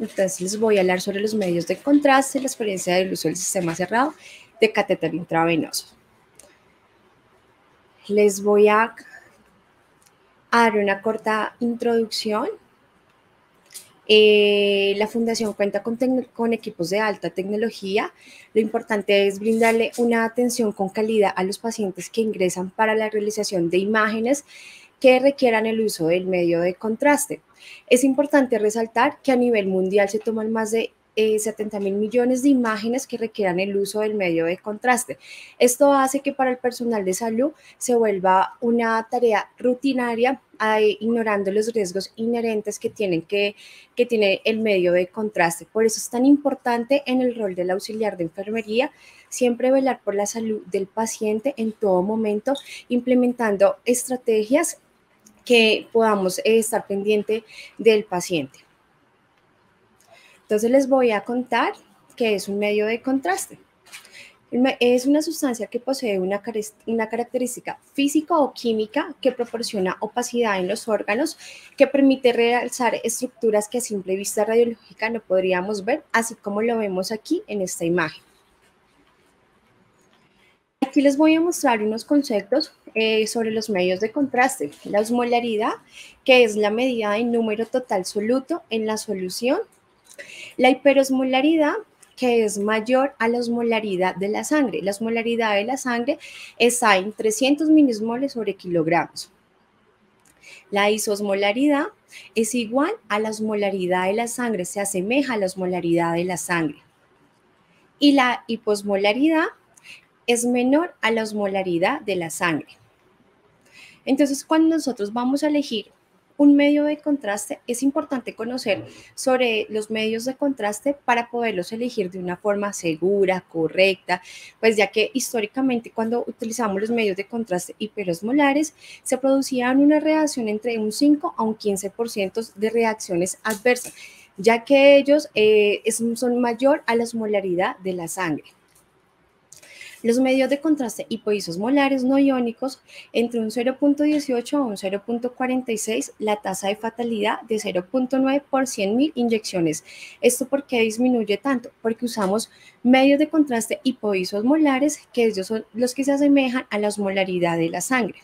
Entonces les voy a hablar sobre los medios de contraste, la experiencia del uso del sistema cerrado de catéter intravenoso. Les voy a dar una corta introducción. La Fundación cuenta con equipos de alta tecnología. Lo importante es brindarle una atención con calidad a los pacientes que ingresan para la realización de imágenes que requieran el uso del medio de contraste. Es importante resaltar que a nivel mundial se toman más de 70.000 millones de imágenes que requieran el uso del medio de contraste. Esto hace que para el personal de salud se vuelva una tarea rutinaria, ignorando los riesgos inherentes que tiene el medio de contraste. Por eso es tan importante en el rol del auxiliar de enfermería siempre velar por la salud del paciente en todo momento, implementando estrategias que podamos estar pendiente del paciente. Entonces les voy a contar qué es un medio de contraste. Es una sustancia que posee una característica física o química que proporciona opacidad en los órganos, que permite realzar estructuras que a simple vista radiológica no podríamos ver, así como lo vemos aquí en esta imagen. Aquí les voy a mostrar unos conceptos sobre los medios de contraste. La osmolaridad, que es la medida de número total soluto en la solución. La hiperosmolaridad, que es mayor a la osmolaridad de la sangre. La osmolaridad de la sangre está en 300 milismoles sobre kilogramos. La isosmolaridad es igual a la osmolaridad de la sangre, se asemeja a la osmolaridad de la sangre. Y la hiposmolaridad es menor a la osmolaridad de la sangre. Entonces, cuando nosotros vamos a elegir un medio de contraste, es importante conocer sobre los medios de contraste para poderlos elegir de una forma segura, correcta, pues ya que históricamente cuando utilizamos los medios de contraste hiperosmolares se producían una reacción entre un 5 a un 15% de reacciones adversas, ya que ellos son mayor a la osmolaridad de la sangre. Los medios de contraste hipoisosmolares no iónicos entre un 0.18 a un 0.46, la tasa de fatalidad de 0.9 por 100.000 inyecciones. ¿Esto por qué disminuye tanto? Porque usamos medios de contraste hipoisosmolares, que ellos son los que se asemejan a la osmolaridad de la sangre.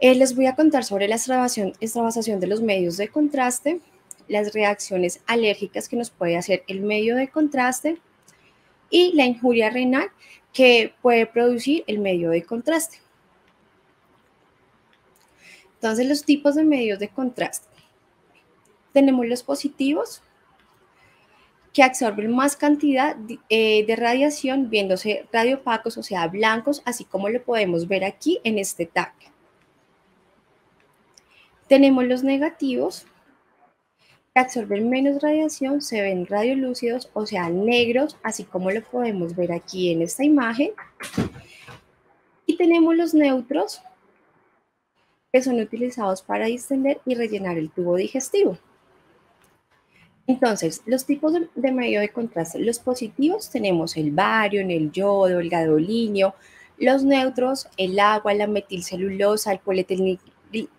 Les voy a contar sobre la extravasación de los medios de contraste, las reacciones alérgicas que nos puede hacer el medio de contraste, y la injuria renal que puede producir el medio de contraste. Entonces, los tipos de medios de contraste. Tenemos los positivos, que absorben más cantidad de radiación, viéndose radiopacos, o sea, blancos, así como lo podemos ver aquí en este tag. Tenemos los negativos, que absorben menos radiación, se ven radiolúcidos, o sea, negros, así como lo podemos ver aquí en esta imagen. Y tenemos los neutros, que son utilizados para distender y rellenar el tubo digestivo. Entonces, los tipos de medio de contraste. Los positivos tenemos el bario, el yodo, el gadolinio. Los neutros, el agua, la metilcelulosa, el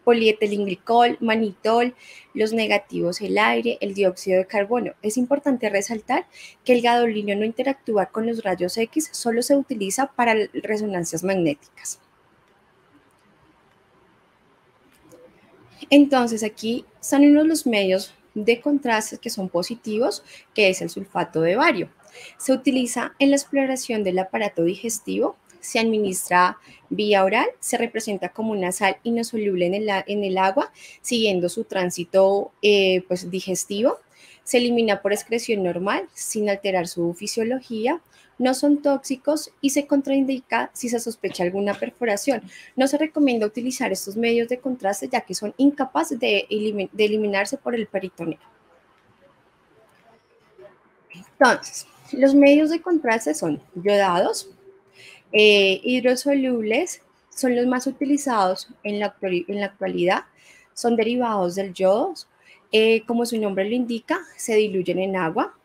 polietilenglicol, manitol. Los negativos, el aire, el dióxido de carbono. Es importante resaltar que el gadolinio no interactúa con los rayos X, solo se utiliza para resonancias magnéticas. Entonces, aquí están unos de los medios de contraste que son positivos, que es el sulfato de bario. Se utiliza en la exploración del aparato digestivo, se administra vía oral, se representa como una sal inosoluble en el agua, siguiendo su tránsito digestivo. Se elimina por excreción normal, sin alterar su fisiología. No son tóxicos y se contraindica si se sospecha alguna perforación. No se recomienda utilizar estos medios de contraste ya que son incapaces de eliminarse por el peritoneo. Entonces, los medios de contraste son yodados, hidrosolubles, son los más utilizados en la actualidad, son derivados del yodo, como su nombre lo indica, se diluyen en agua,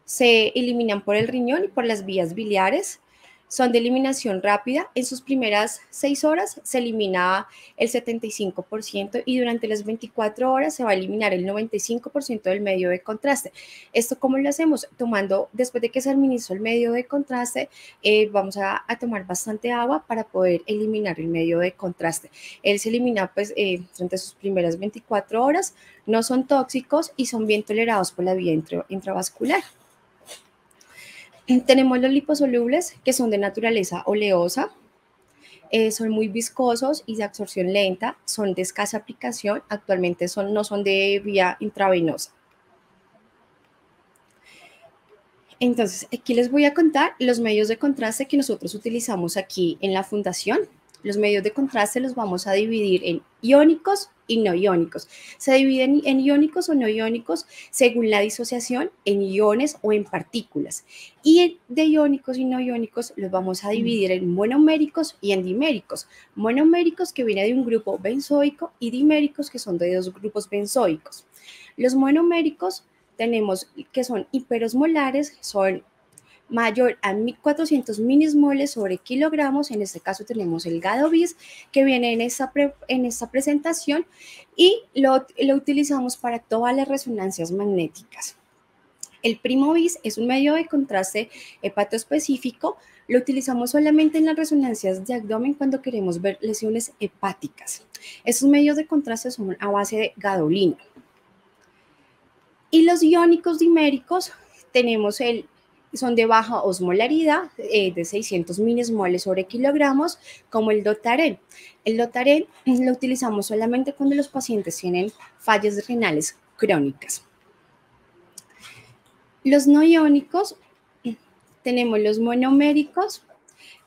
se eliminan por el riñón y por las vías biliares. son de eliminación rápida. En sus primeras 6 horas se elimina el 75% y durante las 24 horas se va a eliminar el 95% del medio de contraste. ¿Esto cómo lo hacemos? Tomando, después de que se administra el medio de contraste, vamos a tomar bastante agua para poder eliminar el medio de contraste. Él se elimina pues durante sus primeras 24 horas, no son tóxicos y son bien tolerados por la vía intravascular. Tenemos los liposolubles que son de naturaleza oleosa, son muy viscosos y de absorción lenta, son de escasa aplicación, actualmente no son de vía intravenosa. Entonces, aquí les voy a contar los medios de contraste que nosotros utilizamos aquí en la fundación. Los medios de contraste los vamos a dividir en iónicos y no iónicos. Se dividen en iónicos o no iónicos según la disociación en iones o en partículas. Y de iónicos y no iónicos los vamos a dividir en monoméricos y en diméricos. Monoméricos que viene de un grupo benzoico y diméricos que son de dos grupos benzoicos. Los monoméricos tenemos que son hiperosmolares, son mayor a 1400 minismoles sobre kilogramos. En este caso tenemos el Gadovis que viene en esta presentación y lo utilizamos para todas las resonancias magnéticas. El Primovis es un medio de contraste hepatoespecífico, lo utilizamos solamente en las resonancias de abdomen cuando queremos ver lesiones hepáticas. Estos medios de contraste son a base de gadolina. Y los iónicos diméricos tenemos son de baja osmolaridad, de 600 minismoles sobre kilogramos, como el Dotaren. El Dotaren lo utilizamos solamente cuando los pacientes tienen fallas renales crónicas. Los no iónicos, tenemos los monoméricos,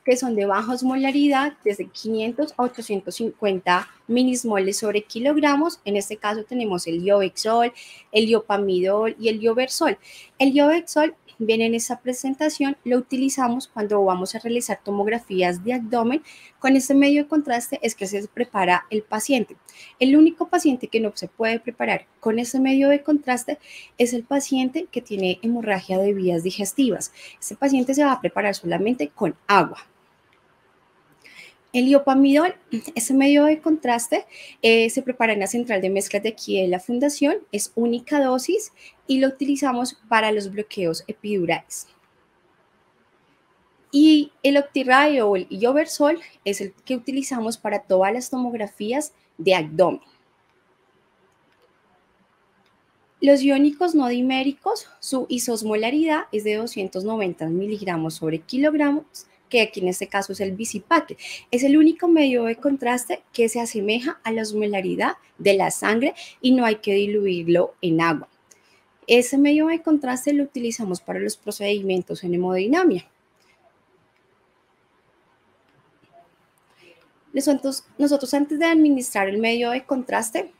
que son de baja osmolaridad, desde 500 a 850 minismoles sobre kilogramos. En este caso tenemos el Iovexol, el Iopamidol y el Ioversol. El Iovexol viene en esta presentación, lo utilizamos cuando vamos a realizar tomografías de abdomen. Con este medio de contraste es que se prepara el paciente. El único paciente que no se puede preparar con este medio de contraste es el paciente que tiene hemorragia de vías digestivas. Este paciente se va a preparar solamente con agua. El iopamidol, ese medio de contraste, se prepara en la central de mezclas de aquí de la fundación, es única dosis y lo utilizamos para los bloqueos epidurales. Y el Optiray o el Ioversol es el que utilizamos para todas las tomografías de abdomen. Los iónicos no diméricos, su isosmolaridad es de 290 miligramos sobre kilogramos, que aquí en este caso es el Visipaque. Es el único medio de contraste que se asemeja a la osmolaridad de la sangre y no hay que diluirlo en agua. Ese medio de contraste lo utilizamos para los procedimientos en hemodinamia. Nosotros antes de administrar el medio de contraste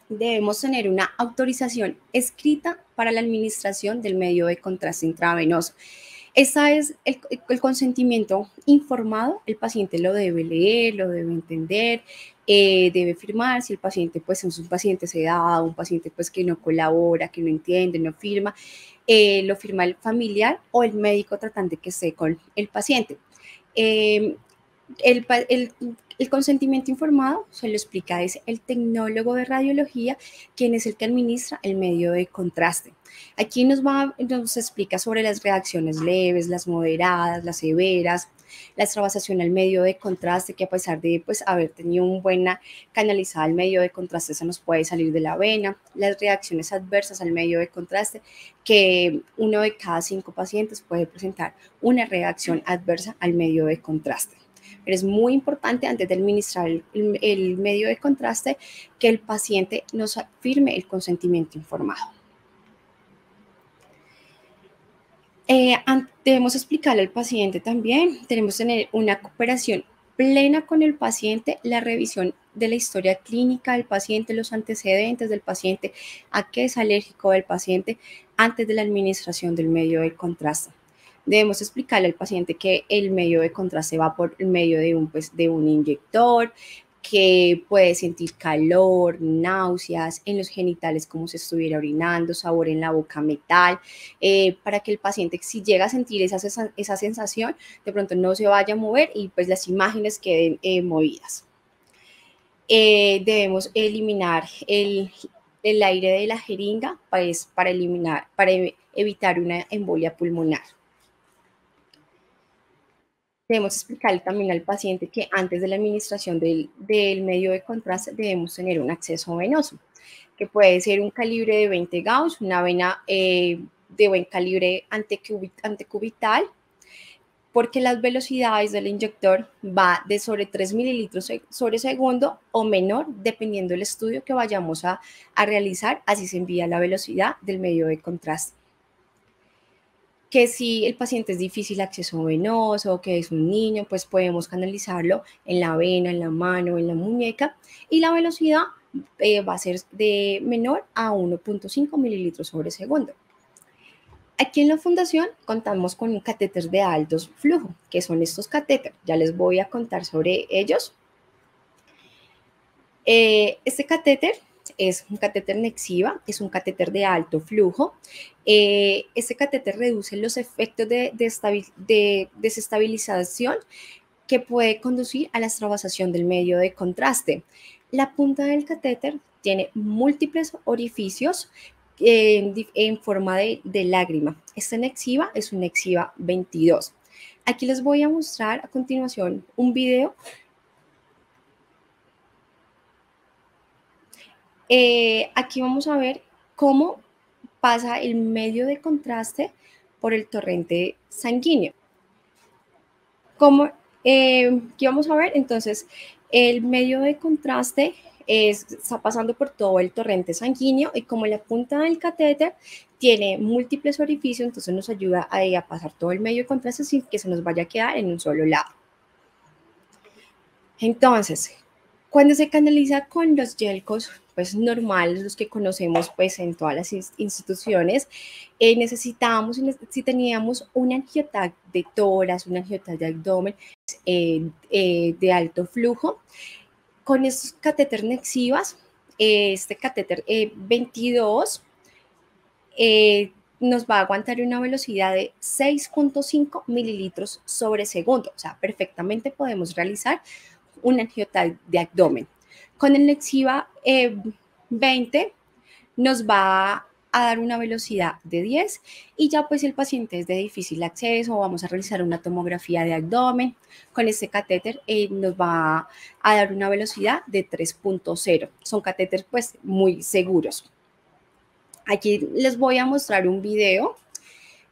debemos tener una autorización escrita para la administración del medio de contraste intravenoso. Ese es el consentimiento informado, el paciente lo debe leer, lo debe entender, debe firmar. Si el paciente pues es un paciente sedado, un paciente pues que no colabora, que no entiende, no firma, lo firma el familiar o el médico tratante que esté con el paciente. El consentimiento informado se lo explica, es el tecnólogo de radiología, quien es el que administra el medio de contraste. Aquí nos explica sobre las reacciones leves, las moderadas, las severas, la extravasación al medio de contraste, que a pesar de pues, haber tenido una buena canalizada al medio de contraste, se nos puede salir de la vena, las reacciones adversas al medio de contraste, que 1 de cada 5 pacientes puede presentar una reacción adversa al medio de contraste. Pero es muy importante antes de administrar el medio de contraste que el paciente nos firme el consentimiento informado. Debemos explicarle al paciente también, tenemos que tener una cooperación plena con el paciente, la revisión de la historia clínica del paciente, los antecedentes del paciente, a qué es alérgico el paciente antes de la administración del medio de contraste. Debemos explicarle al paciente que el medio de contraste va por el medio de un inyector, que puede sentir calor, náuseas, en los genitales como si estuviera orinando, sabor en la boca metal, para que el paciente, si llega a sentir esa sensación, de pronto no se vaya a mover y pues las imágenes queden movidas. Debemos eliminar el aire de la jeringa pues, para evitar una embolia pulmonar. Debemos explicarle también al paciente que antes de la administración del medio de contraste debemos tener un acceso venoso, que puede ser un calibre de 20 Gauss, una vena de buen calibre antecubital, porque las velocidades del inyector va de sobre 3 mililitros sobre segundo o menor, dependiendo del estudio que vayamos a realizar, así se envía la velocidad del medio de contraste. Que si el paciente es difícil acceso venoso, que es un niño, pues podemos canalizarlo en la vena, en la mano, en la muñeca, y la velocidad va a ser de menor a 1.5 mililitros sobre segundo. Aquí en la fundación contamos con un catéter de alto flujo, que son estos catéteres. Ya les voy a contar sobre ellos. Este catéter es un catéter Nexiva, es un catéter de alto flujo. Este catéter reduce los efectos de desestabilización que puede conducir a la extravasación del medio de contraste. La punta del catéter tiene múltiples orificios en forma de lágrima. Esta Nexiva es un Nexiva 22. Aquí les voy a mostrar a continuación un video. Aquí vamos a ver cómo pasa el medio de contraste por el torrente sanguíneo. Aquí vamos a ver, entonces, el medio de contraste está pasando por todo el torrente sanguíneo y como la punta del catéter tiene múltiples orificios, entonces nos ayuda a pasar todo el medio de contraste sin que se nos vaya a quedar en un solo lado. Entonces, cuando se canaliza con los yelcos, pues normales, los que conocemos pues en todas las instituciones, si teníamos un angiotac de tórax, un angiotac de abdomen de alto flujo, con estos catéter Nexivas, este catéter 22 nos va a aguantar una velocidad de 6.5 mililitros sobre segundo, o sea, perfectamente podemos realizar un angiotac de abdomen. Con el Nexiva 20 nos va a dar una velocidad de 10 y ya pues si el paciente es de difícil acceso, vamos a realizar una tomografía de abdomen. Con este catéter nos va a dar una velocidad de 3.0. Son catéteres pues muy seguros. Aquí les voy a mostrar un video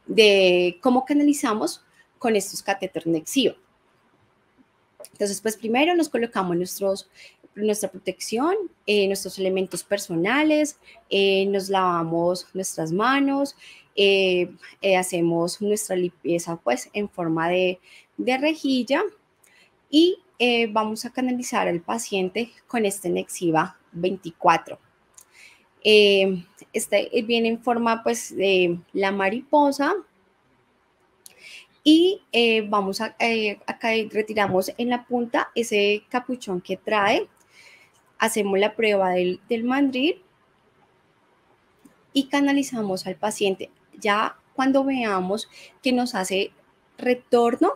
de cómo canalizamos con estos catéteres Nexiva. Entonces, pues primero nos colocamos nuestra protección, nuestros elementos personales, nos lavamos nuestras manos, hacemos nuestra limpieza pues en forma de rejilla y vamos a canalizar al paciente con este Nexiva 24. Este viene en forma pues de la mariposa. Y acá retiramos en la punta ese capuchón que trae, hacemos la prueba del mandril y canalizamos al paciente. Ya cuando veamos que nos hace retorno,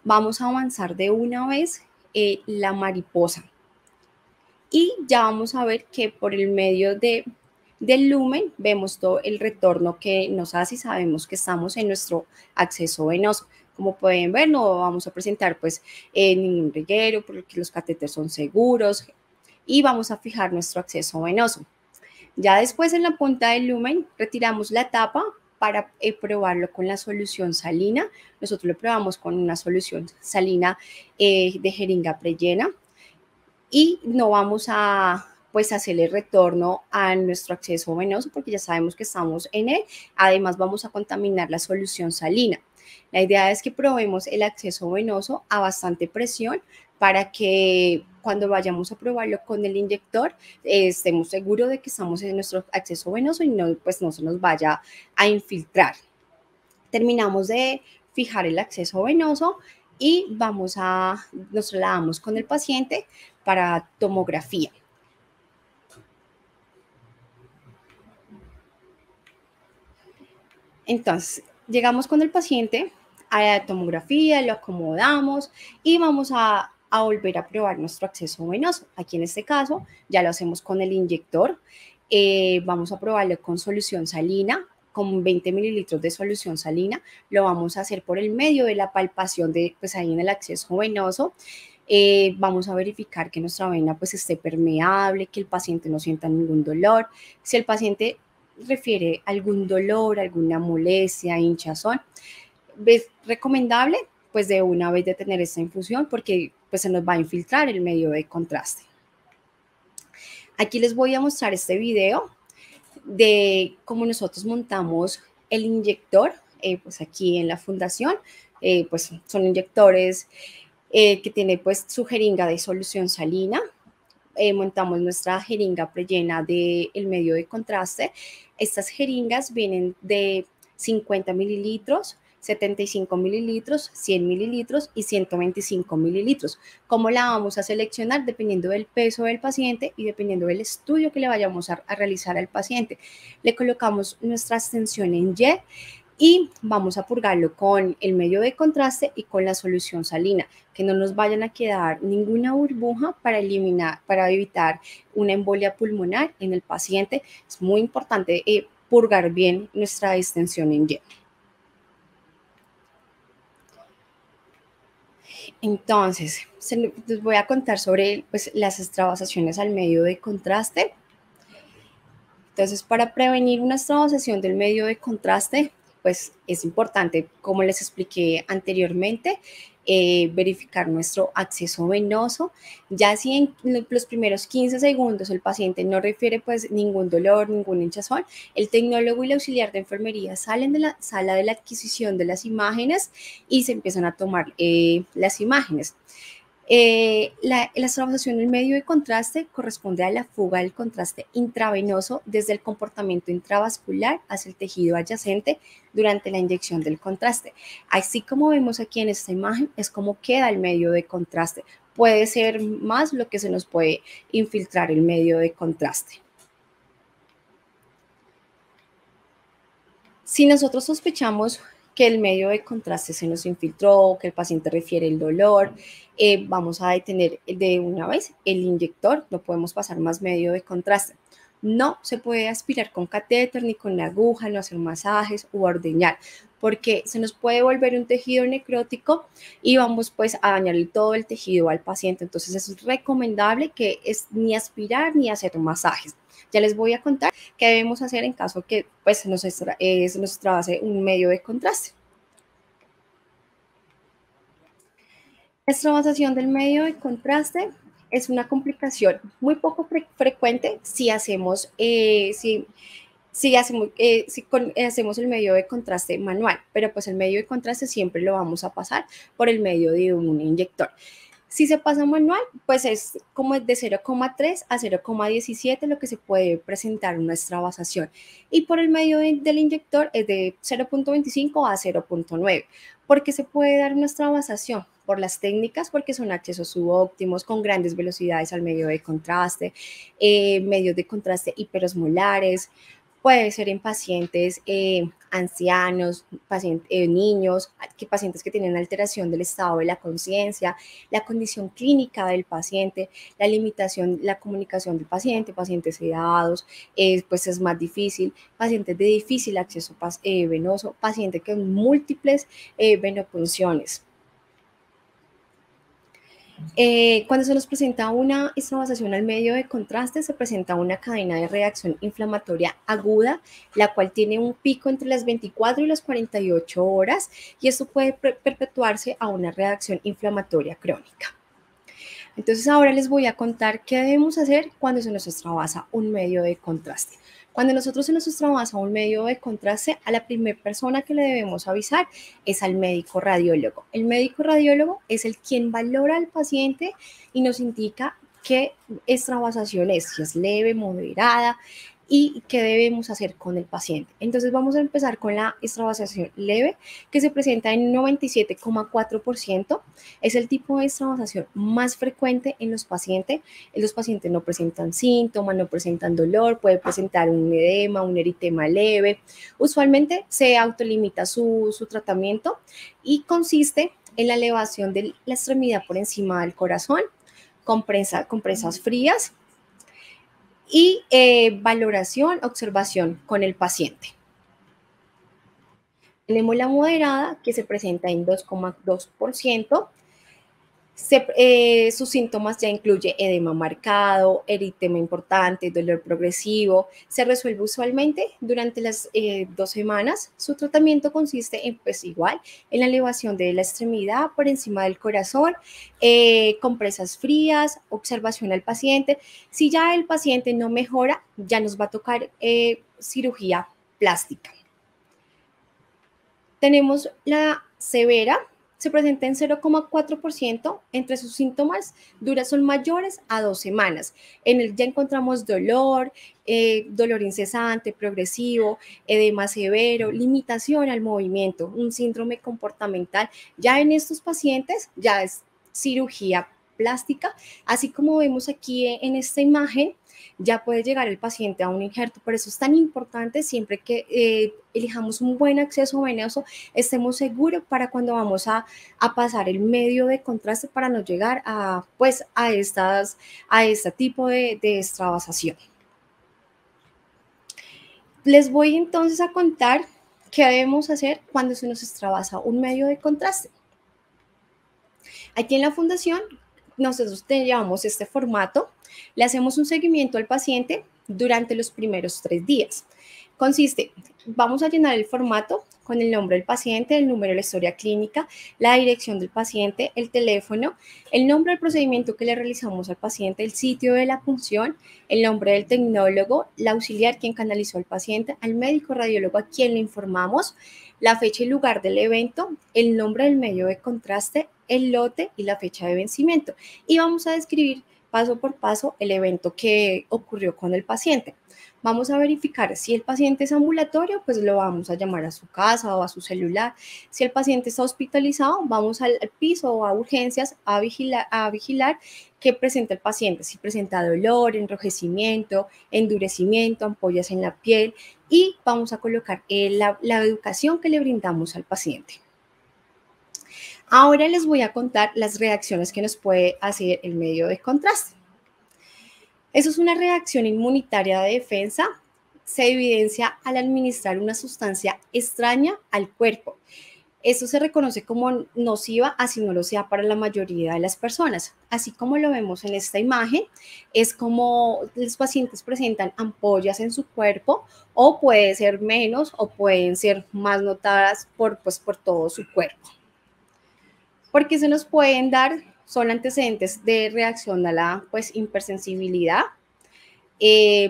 vamos a avanzar de una vez la mariposa. Y ya vamos a ver que por el medio del lumen vemos todo el retorno que nos hace y sabemos que estamos en nuestro acceso venoso. Como pueden ver, no vamos a presentar pues ningún reguero porque los catéteres son seguros y vamos a fijar nuestro acceso venoso. Ya después en la punta del lumen retiramos la tapa para probarlo con la solución salina. Nosotros lo probamos con una solución salina de jeringa prellena y no vamos a pues hacerle retorno a nuestro acceso venoso porque ya sabemos que estamos en él. Además vamos a contaminar la solución salina. La idea es que probemos el acceso venoso a bastante presión para que cuando vayamos a probarlo con el inyector estemos seguros de que estamos en nuestro acceso venoso y no, pues no se nos vaya a infiltrar. Terminamos de fijar el acceso venoso y nos trasladamos con el paciente para tomografía. Entonces, llegamos con el paciente a la tomografía, lo acomodamos y vamos a volver a probar nuestro acceso venoso. Aquí en este caso ya lo hacemos con el inyector. Vamos a probarlo con solución salina, con 20 mililitros de solución salina. Lo vamos a hacer por el medio de la palpación de, pues ahí en el acceso venoso. Vamos a verificar que nuestra vena pues esté permeable, que el paciente no sienta ningún dolor. Si el paciente refiere algún dolor, alguna molestia, hinchazón, es recomendable pues de una vez de tener esta infusión porque pues se nos va a infiltrar el medio de contraste. Aquí les voy a mostrar este video de cómo nosotros montamos el inyector, pues aquí en la fundación, pues son inyectores que tiene pues su jeringa de solución salina. Montamos nuestra jeringa prellena del medio de contraste. Estas jeringas vienen de 50 mililitros, 75 mililitros, 100 mililitros y 125 mililitros. ¿Cómo la vamos a seleccionar? Dependiendo del peso del paciente y dependiendo del estudio que le vayamos a realizar al paciente. Le colocamos nuestra extensión en Y y vamos a purgarlo con el medio de contraste y con la solución salina, que no nos vayan a quedar ninguna burbuja para evitar una embolia pulmonar en el paciente. Es muy importante purgar bien nuestra extensión en Y. Entonces, les voy a contar sobre pues, las extravasaciones al medio de contraste. Entonces, para prevenir una extravasación del medio de contraste, pues es importante, como les expliqué anteriormente, verificar nuestro acceso venoso. Ya si en los primeros 15 segundos el paciente no refiere pues ningún dolor, ningún hinchazón, el tecnólogo y el auxiliar de enfermería salen de la sala de la adquisición de las imágenes y se empiezan a tomar las imágenes. La extravasación del medio de contraste corresponde a la fuga del contraste intravenoso desde el comportamiento intravascular hacia el tejido adyacente durante la inyección del contraste. Así como vemos aquí en esta imagen, es como queda el medio de contraste. Puede ser más lo que se nos puede infiltrar el medio de contraste. Si nosotros sospechamos que el medio de contraste se nos infiltró, que el paciente refiere el dolor, vamos a detener de una vez el inyector, no podemos pasar más medio de contraste. No se puede aspirar con catéter ni con aguja, no hacer masajes u ordeñar, porque se nos puede volver un tejido necrótico y vamos pues a dañarle todo el tejido al paciente. Entonces es recomendable que es ni aspirar ni hacer masajes. Ya les voy a contar qué debemos hacer en caso que pues, se nos extravase un medio de contraste. La extravasación del medio de contraste es una complicación muy poco frecuente si hacemos, hacemos el medio de contraste manual, pero pues el medio de contraste siempre lo vamos a pasar por el medio de un inyector. Si se pasa manual, pues es como de 0,3 a 0,17 lo que se puede presentar una extravasación. Y por el medio del inyector es de 0,25 a 0,9. ¿Por qué se puede dar una extravasación? Por las técnicas, porque son accesos subóptimos con grandes velocidades al medio de contraste, medios de contraste hiperosmolares. Puede ser en pacientes ancianos, niños, pacientes que tienen alteración del estado de la conciencia, la condición clínica del paciente, la limitación, la comunicación del paciente, pacientes sedados, pues es más difícil, pacientes de difícil acceso venoso, pacientes con múltiples venopunciones. Cuando se nos presenta una extravasación al medio de contraste, se presenta una cadena de reacción inflamatoria aguda, la cual tiene un pico entre las 24 y las 48 horas, y esto puede perpetuarse a una reacción inflamatoria crónica. Entonces ahora les voy a contar qué debemos hacer cuando se nos extravasa un medio de contraste. Cuando nosotros se nos extravasa un medio de contraste, a la primera persona que le debemos avisar es al médico radiólogo. El médico radiólogo es el quien valora al paciente y nos indica qué extravasación es, si es leve, moderada, y qué debemos hacer con el paciente. Entonces vamos a empezar con la extravasación leve, que se presenta en 97,4%. Es el tipo de extravasación más frecuente en los pacientes. Los pacientes no presentan síntomas, no presentan dolor, puede presentar un edema, un eritema leve. Usualmente se autolimita su tratamiento y consiste en la elevación de la extremidad por encima del corazón, compresas frías y valoración, observación con el paciente. Tenemos la moderada, que se presenta en 2,2%. Sus síntomas ya incluye edema marcado, eritema importante, dolor progresivo. Se resuelve usualmente durante las 2 semanas. Su tratamiento consiste en, pues igual, en la elevación de la extremidad por encima del corazón, compresas frías, observación al paciente. Si ya el paciente no mejora, ya nos va a tocar cirugía plástica. Tenemos la severa, se presenta en 0,4%, entre sus síntomas son mayores a 2 semanas. En el ya encontramos dolor, dolor incesante, progresivo, edema severo, limitación al movimiento, un síndrome comportamental. Ya en estos pacientes ya es cirugía plástica, así como vemos aquí en esta imagen, ya puede llegar el paciente a un injerto. Por eso es tan importante siempre que elijamos un buen acceso venoso, estemos seguros para cuando vamos a pasar el medio de contraste para no llegar a, pues, a este tipo de extravasación. Les voy entonces a contar qué debemos hacer cuando se nos extravasa un medio de contraste. Aquí en la fundación nosotros llevamos este formato, le hacemos un seguimiento al paciente durante los primeros 3 días. Consiste, vamos a llenar el formato con el nombre del paciente, el número de la historia clínica, la dirección del paciente, el teléfono, el nombre del procedimiento que le realizamos al paciente, el sitio de la punción, el nombre del tecnólogo, la auxiliar quien canalizó al paciente, al médico radiólogo a quien le informamos, la fecha y lugar del evento, el nombre del medio de contraste, el lote y la fecha de vencimiento. Y vamos a describir paso por paso el evento que ocurrió con el paciente. Vamos a verificar si el paciente es ambulatorio, pues lo vamos a llamar a su casa o a su celular. Si el paciente está hospitalizado, vamos al piso o a urgencias a vigilar qué presenta el paciente. Si presenta dolor, enrojecimiento, endurecimiento, ampollas en la piel, y vamos a colocar la educación que le brindamos al paciente. Ahora les voy a contar las reacciones que nos puede hacer el medio de contraste. Eso es una reacción inmunitaria de defensa. Se evidencia al administrar una sustancia extraña al cuerpo. Esto se reconoce como nociva, así no lo sea para la mayoría de las personas. Así como lo vemos en esta imagen, es como los pacientes presentan ampollas en su cuerpo, o puede ser menos o pueden ser más notadas por todo su cuerpo. Porque se nos pueden dar, son antecedentes de reacción a la hipersensibilidad.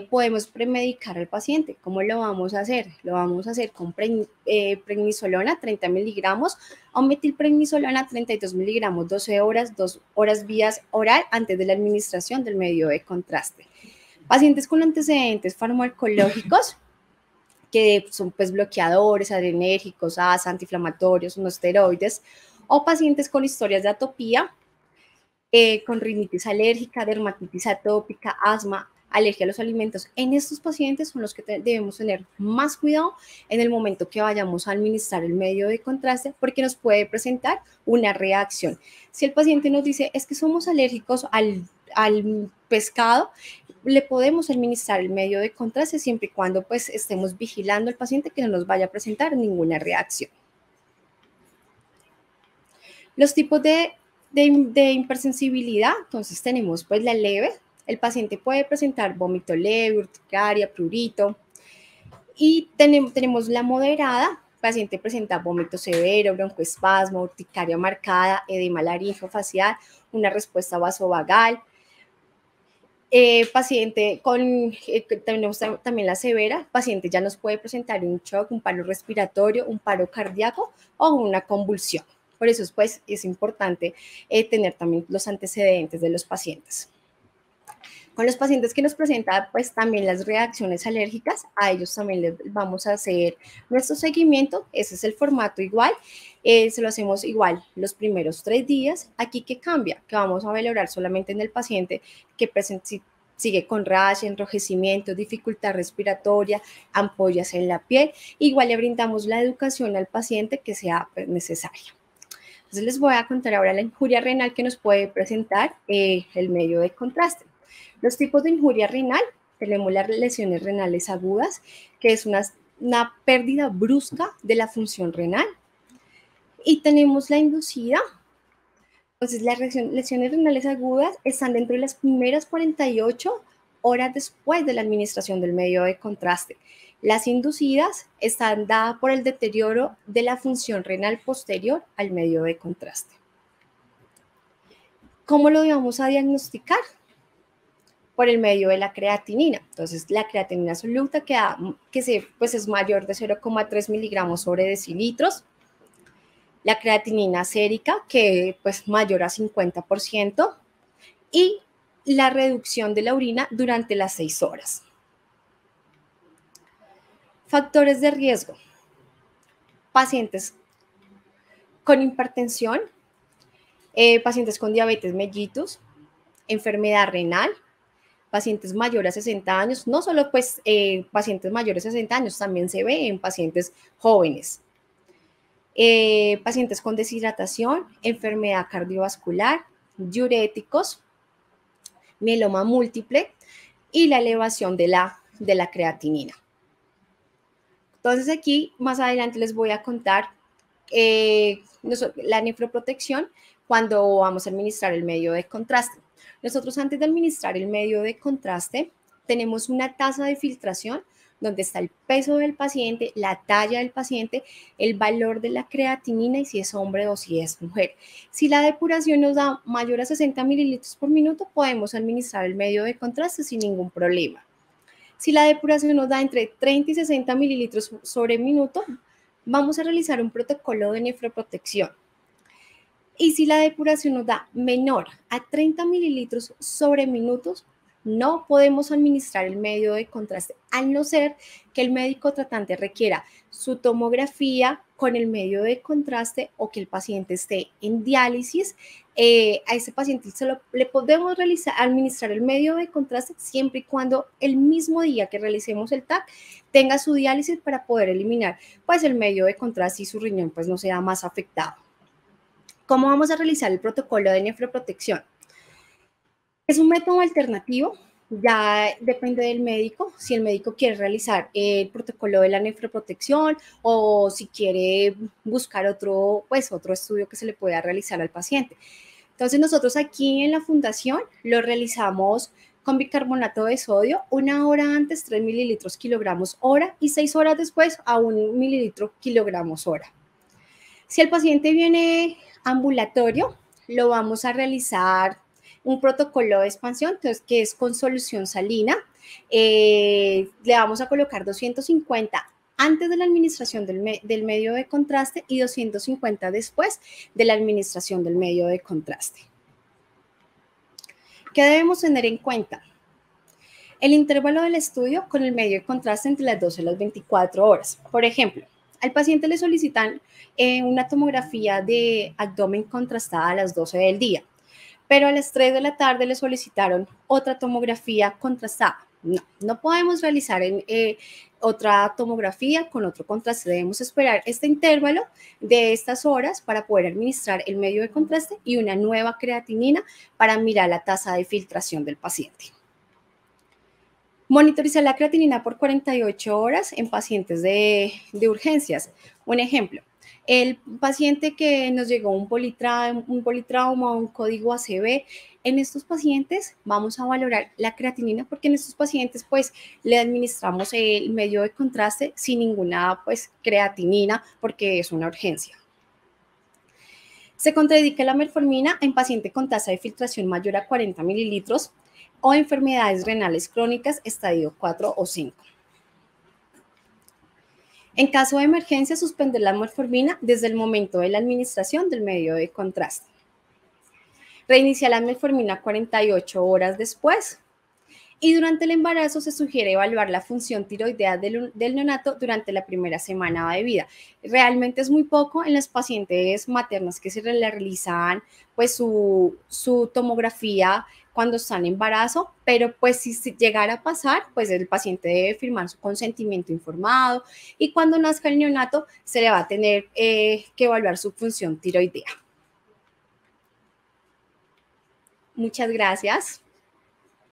Podemos premedicar al paciente. ¿Cómo lo vamos a hacer? Lo vamos a hacer con prednisolona 30 miligramos o metilprednisolona 32 miligramos, 12 horas, 2 horas vías oral antes de la administración del medio de contraste. Pacientes con antecedentes farmacológicos, que son bloqueadores, adrenérgicos, ASA, antiinflamatorios, no esteroides, o pacientes con historias de atopía, con rinitis alérgica, dermatitis atópica, asma, alergia a los alimentos. En estos pacientes son los que debemos tener más cuidado en el momento que vayamos a administrar el medio de contraste, porque nos puede presentar una reacción. Si el paciente nos dice, es que somos alérgicos al pescado, le podemos administrar el medio de contraste siempre y cuando estemos vigilando al paciente que no nos vaya a presentar ninguna reacción. Los tipos de hipersensibilidad, entonces tenemos la leve. El paciente puede presentar vómito leve, urticaria, prurito. Y tenemos la moderada. El paciente presenta vómito severo, broncoespasmo, urticaria marcada, edema laringofacial, una respuesta vasovagal. Paciente tenemos también la severa. El paciente ya nos puede presentar un shock, un paro respiratorio, un paro cardíaco o una convulsión. Por eso es importante tener también los antecedentes de los pacientes. Con los pacientes que nos presentan pues también las reacciones alérgicas, a ellos también les vamos a hacer nuestro seguimiento. Ese es el formato igual, se lo hacemos igual los primeros 3 días. Aquí, ¿qué cambia? Que vamos a valorar solamente en el paciente que sigue con rash, enrojecimiento, dificultad respiratoria, ampollas en la piel. Igual le brindamos la educación al paciente que sea necesaria. Entonces les voy a contar ahora la injuria renal que nos puede presentar el medio de contraste. Los tipos de injuria renal, tenemos las lesiones renales agudas, que es una pérdida brusca de la función renal. Y tenemos la inducida. Entonces, las lesiones renales agudas están dentro de las primeras 48 horas después de la administración del medio de contraste. Las inducidas están dadas por el deterioro de la función renal posterior al medio de contraste. ¿Cómo lo vamos a diagnosticar? Por el medio de la creatinina. Entonces, la creatinina absoluta pues es mayor de 0,3 miligramos sobre decilitros. La creatinina sérica, que pues mayor a 50%. Y la reducción de la orina durante las 6 horas. Factores de riesgo. Pacientes con hipertensión, pacientes con diabetes mellitus, enfermedad renal, pacientes mayores a 60 años, no solo pues pacientes mayores a 60 años, también se ve en pacientes jóvenes. Pacientes con deshidratación, enfermedad cardiovascular, diuréticos, mieloma múltiple y la elevación de la creatinina. Entonces aquí más adelante les voy a contar la nefroprotección cuando vamos a administrar el medio de contraste. Nosotros antes de administrar el medio de contraste tenemos una taza de filtración donde está el peso del paciente, la talla del paciente, el valor de la creatinina y si es hombre o si es mujer. Si la depuración nos da mayor a 60 mililitros por minuto, podemos administrar el medio de contraste sin ningún problema. Si la depuración nos da entre 30 y 60 mililitros sobre minuto, vamos a realizar un protocolo de nefroprotección. Y si la depuración nos da menor a 30 mililitros sobre minutos, no podemos administrar el medio de contraste, al no ser que el médico tratante requiera su tomografía con el medio de contraste o que el paciente esté en diálisis. A ese paciente le podemos administrar el medio de contraste siempre y cuando el mismo día que realicemos el TAC tenga su diálisis para poder eliminar pues, el medio de contraste y su riñón pues, no sea más afectado. ¿Cómo vamos a realizar el protocolo de nefroprotección? Es un método alternativo, ya depende del médico, si el médico quiere realizar el protocolo de la nefroprotección o si quiere buscar otro estudio que se le pueda realizar al paciente. Entonces nosotros aquí en la fundación lo realizamos con bicarbonato de sodio, 1 hora antes 3 mililitros kilogramos hora y 6 horas después a 1 mililitro kilogramos hora. Si el paciente viene ambulatorio, lo vamos a realizar un protocolo de expansión, entonces, que es con solución salina. Le vamos a colocar 250 antes de la administración del medio de contraste y 250 después de la administración del medio de contraste. ¿Qué debemos tener en cuenta? El intervalo del estudio con el medio de contraste entre las 12 y las 24 horas. Por ejemplo, al paciente le solicitan una tomografía de abdomen contrastada a las 12 del día, pero a las 3 de la tarde le solicitaron otra tomografía contrastada. No podemos realizar otra tomografía con otro contraste. Debemos esperar este intervalo de estas horas para poder administrar el medio de contraste y una nueva creatinina para mirar la tasa de filtración del paciente. Monitorizar la creatinina por 48 horas en pacientes de urgencias. Un ejemplo, el paciente que nos llegó un politrauma, un código ACV, en estos pacientes vamos a valorar la creatinina porque en estos pacientes pues le administramos el medio de contraste sin ninguna pues creatinina porque es una urgencia. Se contraindica la metformina en paciente con tasa de filtración mayor a 40 mililitros o enfermedades renales crónicas estadio 4 o 5. En caso de emergencia, suspender la metformina desde el momento de la administración del medio de contraste. Reiniciar la metformina 48 horas después. Y durante el embarazo se sugiere evaluar la función tiroidea del neonato durante la primera semana de vida. Realmente es muy poco en las pacientes maternas que se le realizan pues su tomografía cuando están en embarazo, pero pues si llegara a pasar, pues el paciente debe firmar su consentimiento informado y cuando nazca el neonato se le va a tener que evaluar su función tiroidea. Muchas gracias.